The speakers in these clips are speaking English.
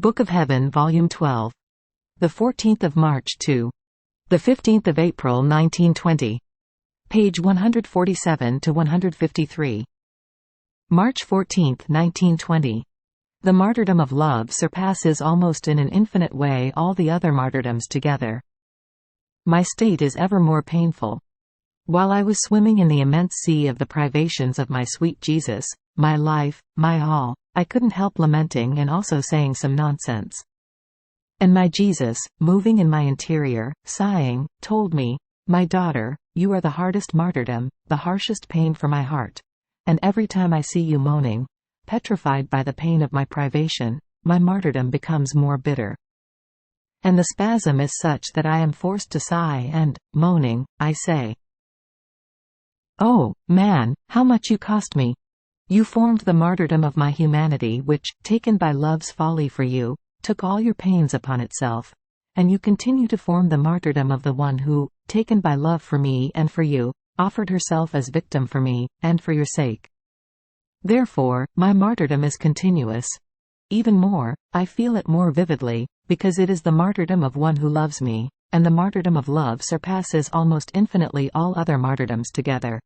Book of Heaven, Volume 12. 14 March to 15 April 1920. Page 147 to 153. March 14, 1920. The martyrdom of love surpasses almost in an infinite way all the other martyrdoms together. My state is ever more painful. While I was swimming in the immense sea of the privations of my sweet Jesus, my life, my all, I couldn't help lamenting and also saying some nonsense. And my Jesus, moving in my interior, sighing, told me, "My daughter, you are the hardest martyrdom, the harshest pain for my heart. And every time I see you moaning, petrified by the pain of my privation, my martyrdom becomes more bitter. And the spasm is such that I am forced to sigh and, moaning, I say, 'Oh, man, how much you cost me! You formed the martyrdom of my humanity which, taken by love's folly for you, took all your pains upon itself, and you continue to form the martyrdom of the one who, taken by love for me and for you, offered herself as victim for me, and for your sake. Therefore, my martyrdom is continuous. Even more, I feel it more vividly, because it is the martyrdom of one who loves me, and the martyrdom of love surpasses almost infinitely all other martyrdoms together.'"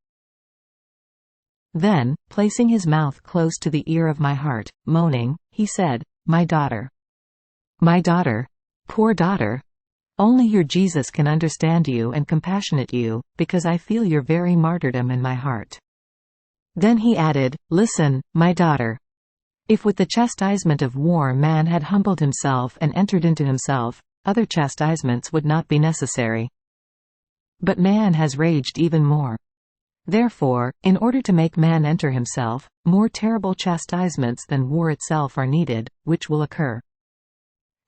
Then, placing his mouth close to the ear of my heart, moaning, he said, "My daughter. My daughter. Poor daughter. Only your Jesus can understand you and compassionate you, because I feel your very martyrdom in my heart." Then he added, "Listen, my daughter. If with the chastisement of war man had humbled himself and entered into himself, other chastisements would not be necessary. But man has raged even more. Therefore, in order to make man enter himself, more terrible chastisements than war itself are needed, which will occur.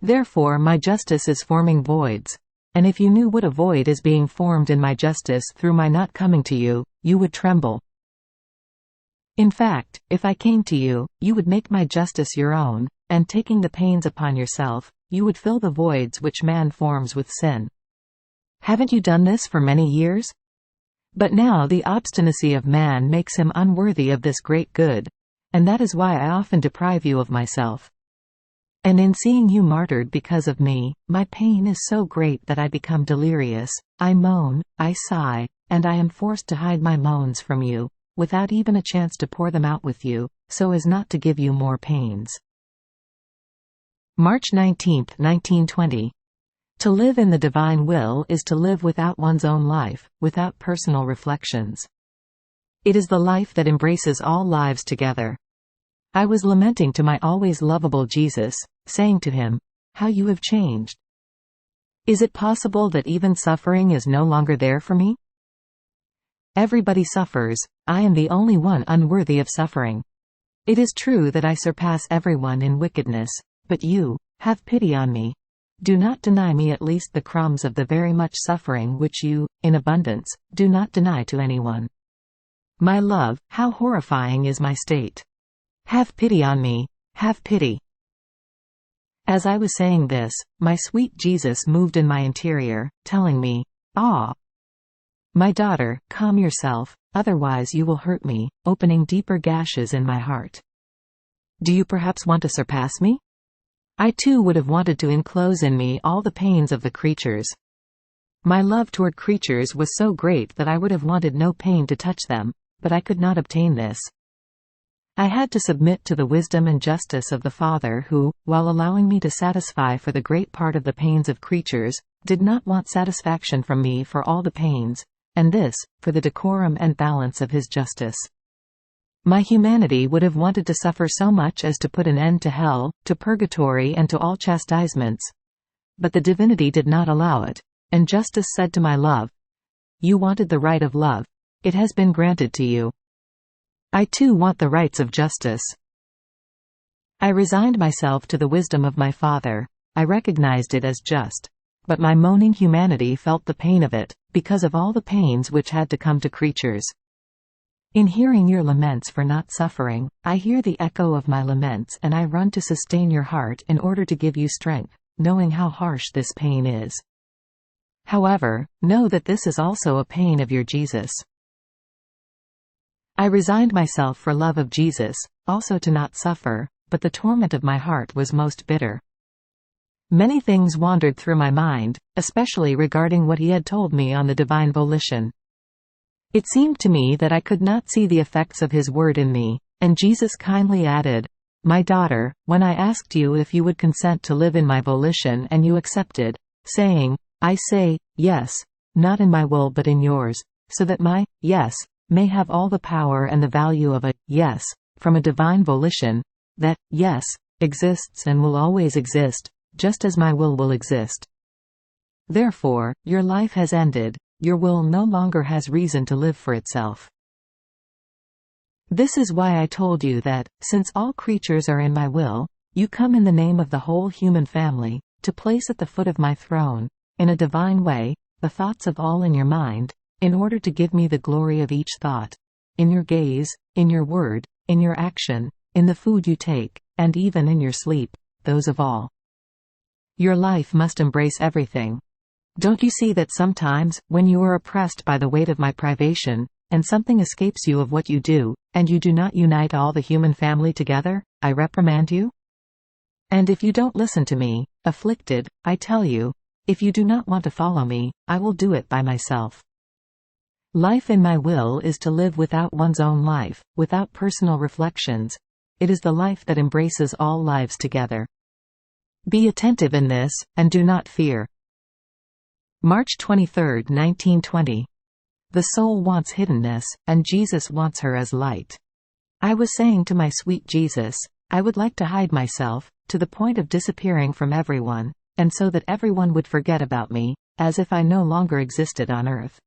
Therefore my justice is forming voids. And if you knew what a void is being formed in my justice through my not coming to you, you would tremble. In fact, if I came to you, you would make my justice your own, and taking the pains upon yourself, you would fill the voids which man forms with sin. Haven't you done this for many years? But now the obstinacy of man makes him unworthy of this great good, and that is why I often deprive you of myself. And in seeing you martyred because of me, my pain is so great that I become delirious, I moan, I sigh, and I am forced to hide my moans from you, without even a chance to pour them out with you, so as not to give you more pains." March 19, 1920. To live in the divine will is to live without one's own life, without personal reflections. It is the life that embraces all lives together. I was lamenting to my always lovable Jesus, saying to him, "How you have changed! Is it possible that even suffering is no longer there for me? Everybody suffers, I am the only one unworthy of suffering. It is true that I surpass everyone in wickedness, but you, have pity on me. Do not deny me at least the crumbs of the very much suffering which you, in abundance, do not deny to anyone. My love, how horrifying is my state! Have pity on me, have pity." As I was saying this, my sweet Jesus moved in my interior, telling me, "Ah, my daughter, calm yourself, otherwise you will hurt me," opening deeper gashes in my heart. "Do you perhaps want to surpass me? I too would have wanted to enclose in me all the pains of the creatures. My love toward creatures was so great that I would have wanted no pain to touch them, but I could not obtain this. I had to submit to the wisdom and justice of the Father who, while allowing me to satisfy for the great part of the pains of creatures, did not want satisfaction from me for all the pains, and this, for the decorum and balance of his justice. My humanity would have wanted to suffer so much as to put an end to hell, to purgatory and to all chastisements. But the divinity did not allow it, and justice said to my love, "You wanted the right of love. It has been granted to you. I too want the rights of justice." I resigned myself to the wisdom of my Father. I recognized it as just. But my moaning humanity felt the pain of it, because of all the pains which had to come to creatures. In hearing your laments for not suffering, I hear the echo of my laments and I run to sustain your heart in order to give you strength, knowing how harsh this pain is. However, know that this is also a pain of your Jesus. I resigned myself for love of Jesus, also to not suffer, but the torment of my heart was most bitter. Many things wandered through my mind, especially regarding what he had told me on the divine volition. It seemed to me that I could not see the effects of his word in me, and Jesus kindly added, "My daughter, when I asked you if you would consent to live in my volition and you accepted, saying, 'I say, yes, not in my will but in yours,' so that my yes may have all the power and the value of a yes from a divine volition, that yes exists and will always exist, just as my will exist. Therefore, your life has ended, your will no longer has reason to live for itself. This is why I told you that, since all creatures are in my will, you come in the name of the whole human family, to place at the foot of my throne, in a divine way, the thoughts of all in your mind, in order to give me the glory of each thought, in your gaze, in your word, in your action, in the food you take, and even in your sleep, those of all. Your life must embrace everything. Don't you see that sometimes, when you are oppressed by the weight of my privation, and something escapes you of what you do, and you do not unite all the human family together, I reprimand you? And if you don't listen to me, afflicted, I tell you, if you do not want to follow me, I will do it by myself. Life in my will is to live without one's own life, without personal reflections. It is the life that embraces all lives together. Be attentive in this, and do not fear." March 23, 1920. The soul wants hiddenness, and Jesus wants her as light. I was saying to my sweet Jesus, I would like to hide myself, to the point of disappearing from everyone, and so that everyone would forget about me, as if I no longer existed on earth.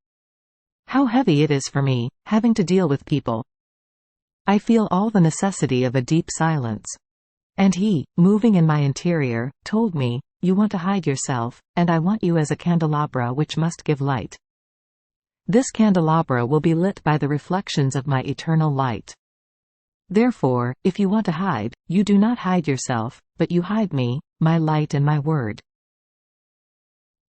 How heavy it is for me, having to deal with people. I feel all the necessity of a deep silence. And he, moving in my interior, told me, "You want to hide yourself, and I want you as a candelabra which must give light. This candelabra will be lit by the reflections of my eternal light. Therefore, if you want to hide, you do not hide yourself, but you hide me, my light and my word."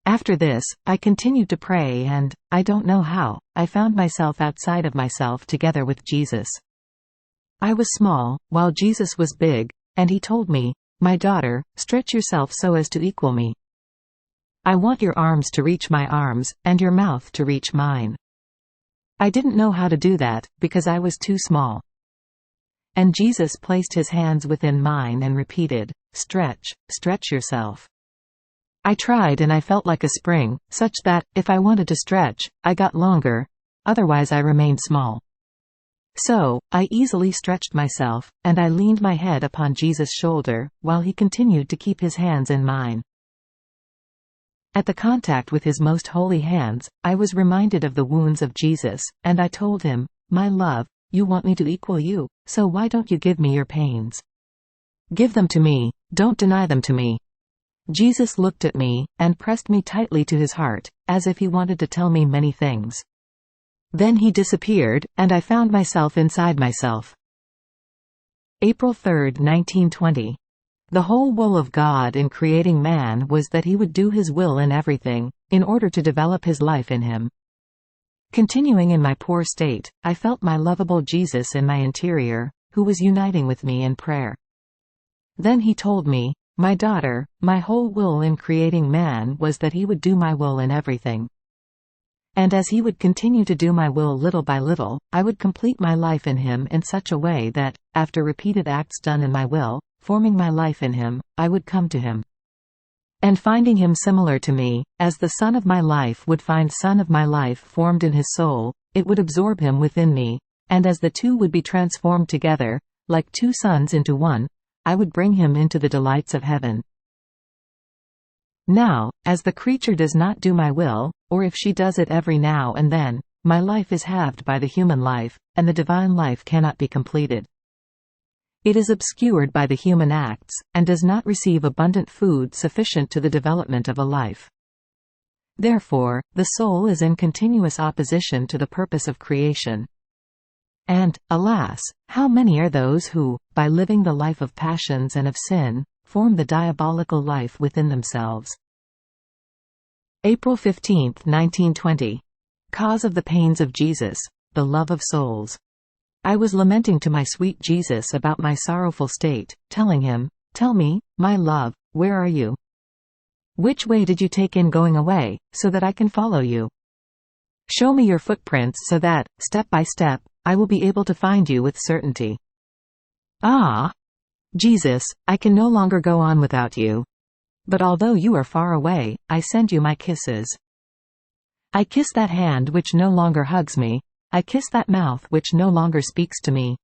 After this, I continued to pray and, I don't know how, I found myself outside of myself together with Jesus. I was small, while Jesus was big, and he told me, "My daughter, stretch yourself so as to equal me. I want your arms to reach my arms, and your mouth to reach mine." I didn't know how to do that, because I was too small. And Jesus placed his hands within mine and repeated, "Stretch, stretch yourself." I tried and I felt like a spring, such that, if I wanted to stretch, I got longer, otherwise I remained small. So, I easily stretched myself, and I leaned my head upon Jesus' shoulder, while he continued to keep his hands in mine. At the contact with his most holy hands, I was reminded of the wounds of Jesus, and I told him, "My love, you want me to equal you, so why don't you give me your pains? Give them to me, don't deny them to me." Jesus looked at me, and pressed me tightly to his heart, as if he wanted to tell me many things. Then he disappeared, and I found myself inside myself. April 3, 1920. The whole will of God in creating man was that he would do his will in everything, in order to develop his life in him. Continuing in my poor state, I felt my lovable Jesus in my interior, who was uniting with me in prayer. Then he told me, "My daughter, my whole will in creating man was that he would do my will in everything. And as he would continue to do my will little by little, I would complete my life in him in such a way that, after repeated acts done in my will, forming my life in him, I would come to him. And finding him similar to me, as the Son of my life would find Son of my life formed in his soul, it would absorb him within me, and as the two would be transformed together, like two sons into one, I would bring him into the delights of heaven. Now, as the creature does not do my will, or if she does it every now and then, my life is halved by the human life, and the divine life cannot be completed. It is obscured by the human acts, and does not receive abundant food sufficient to the development of a life. Therefore, the soul is in continuous opposition to the purpose of creation. And, alas, how many are those who, by living the life of passions and of sin, form the diabolical life within themselves. April 15, 1920. Cause of the pains of Jesus, the love of souls. I was lamenting to my sweet Jesus about my sorrowful state, telling him, "Tell me, my love, where are you? Which way did you take in going away, so that I can follow you? Show me your footprints so that, step by step, I will be able to find you with certainty. Ah! Jesus, I can no longer go on without you. But although you are far away, I send you my kisses. I kiss that hand which no longer hugs me. I kiss that mouth which no longer speaks to me.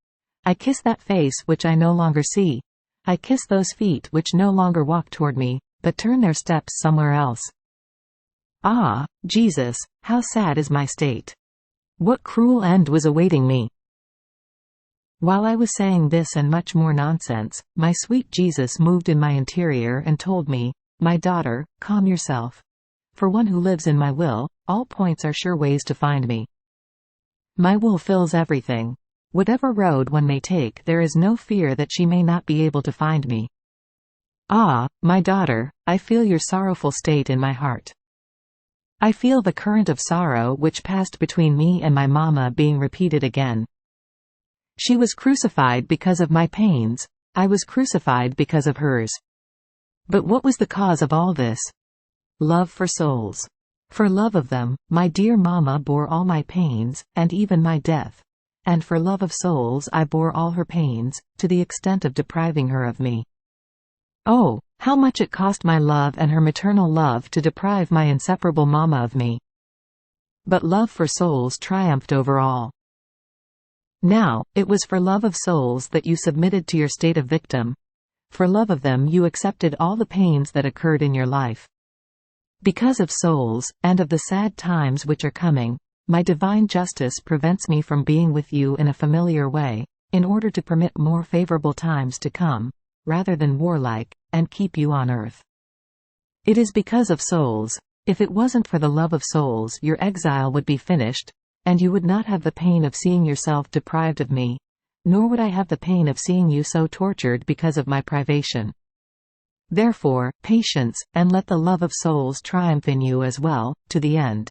I kiss that face which I no longer see. I kiss those feet which no longer walk toward me, but turn their steps somewhere else. Ah, Jesus, how sad is my state! What cruel end was awaiting me! While I was saying this and much more nonsense, my sweet Jesus moved in my interior and told me, "My daughter, calm yourself. For one who lives in my will, all points are sure ways to find me. My will fills everything. Whatever road one may take, there is no fear that she may not be able to find me. Ah, my daughter, I feel your sorrowful state in my heart. I feel the current of sorrow which passed between me and my mama being repeated again. She was crucified because of my pains, I was crucified because of hers. But what was the cause of all this? Love for souls. For love of them, my dear mama bore all my pains, and even my death. And for love of souls I bore all her pains, to the extent of depriving her of me. Oh, how much it cost my love and her maternal love to deprive my inseparable mama of me. But love for souls triumphed over all. Now, it was for love of souls that you submitted to your state of victim. For love of them you accepted all the pains that occurred in your life. Because of souls, and of the sad times which are coming, my divine justice prevents me from being with you in a familiar way, in order to permit more favorable times to come, rather than warlike, and keep you on earth. It is because of souls. If it wasn't for the love of souls, your exile would be finished, and you would not have the pain of seeing yourself deprived of me, nor would I have the pain of seeing you so tortured because of my privation. Therefore, patience, and let the love of souls triumph in you as well, to the end.